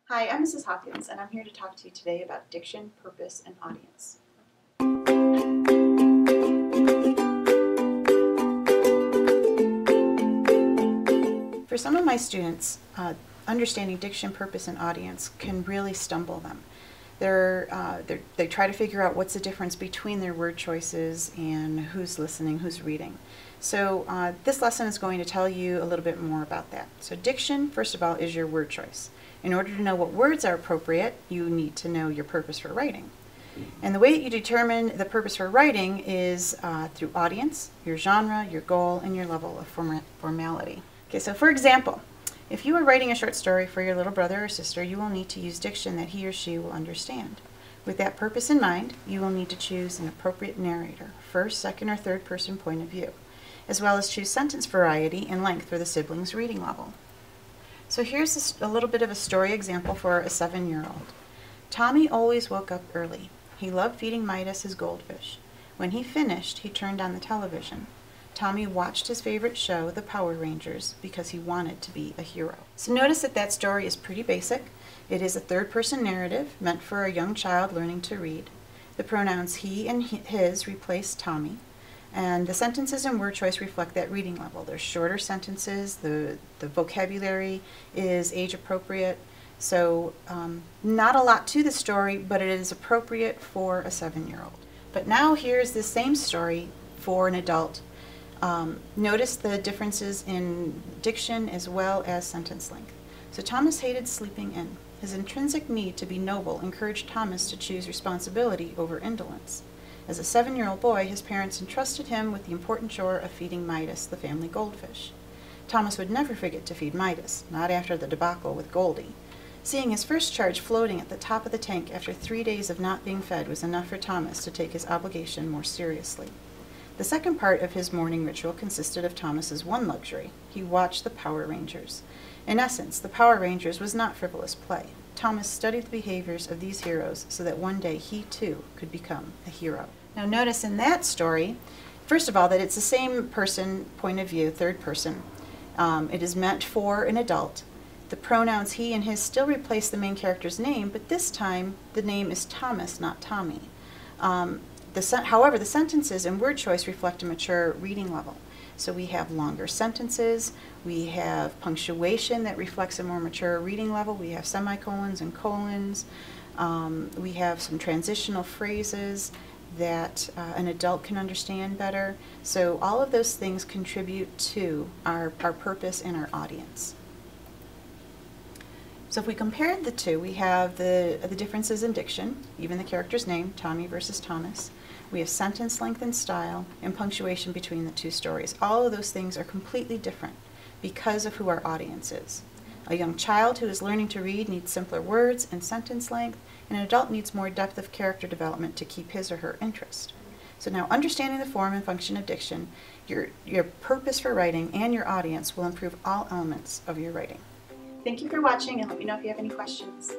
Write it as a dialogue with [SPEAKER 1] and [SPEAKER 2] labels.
[SPEAKER 1] Hi, I'm Mrs. Hawkins, and I'm here to talk to you today about diction, purpose, and audience. For some of my students, understanding diction, purpose, and audience can really stumble them. They try to figure out what's the difference between their word choices and who's listening, who's reading. So this lesson is going to tell you a little bit more about that. So diction, first of all, is your word choice. In order to know what words are appropriate, you need to know your purpose for writing. And the way that you determine the purpose for writing is through audience, your genre, your goal, and your level of formality. Okay, so for example, if you are writing a short story for your little brother or sister, you will need to use diction that he or she will understand. With that purpose in mind, you will need to choose an appropriate narrator, first, second, or third person point of view, as well as choose sentence variety and length for the siblings' reading level. So here's a little bit of a story example for a 7-year-old. Tommy always woke up early. He loved feeding Midas his goldfish. When he finished, he turned on the television. Tommy watched his favorite show, The Power Rangers, because he wanted to be a hero. So notice that that story is pretty basic. It is a third-person narrative meant for a young child learning to read. The pronouns he and his replace Tommy. And the sentences and word choice reflect that reading level. They're shorter sentences, the vocabulary is age appropriate, so not a lot to the story, but it is appropriate for a 7-year-old. But now here's the same story for an adult. Notice the differences in diction as well as sentence length. So Thomas hated sleeping in. His intrinsic need to be noble encouraged Thomas to choose responsibility over indolence. As a 7-year-old boy, his parents entrusted him with the important chore of feeding Midas, the family goldfish. Thomas would never forget to feed Midas, not after the debacle with Goldie. Seeing his first charge floating at the top of the tank after 3 days of not being fed was enough for Thomas to take his obligation more seriously. The second part of his morning ritual consisted of Thomas's one luxury. He watched the Power Rangers. In essence, the Power Rangers was not frivolous play. Thomas studied the behaviors of these heroes so that one day he too could become a hero. Now notice in that story, first of all, that it's the same person point of view, third person. It is meant for an adult. The pronouns he and his still replace the main character's name, but this time the name is Thomas, not Tommy. However, the sentences and word choice reflect a mature reading level. So we have longer sentences, we have punctuation that reflects a more mature reading level, we have semicolons and colons, we have some transitional phrases that an adult can understand better. So all of those things contribute to our purpose and our audience. So if we compare the two, we have the differences in diction, even the character's name, Tommy versus Thomas. We have sentence length and style, and punctuation between the two stories. All of those things are completely different because of who our audience is. A young child who is learning to read needs simpler words and sentence length, and an adult needs more depth of character development to keep his or her interest. So now, understanding the form and function of diction, your purpose for writing, and your audience will improve all elements of your writing. Thank you for watching, and let me know if you have any questions.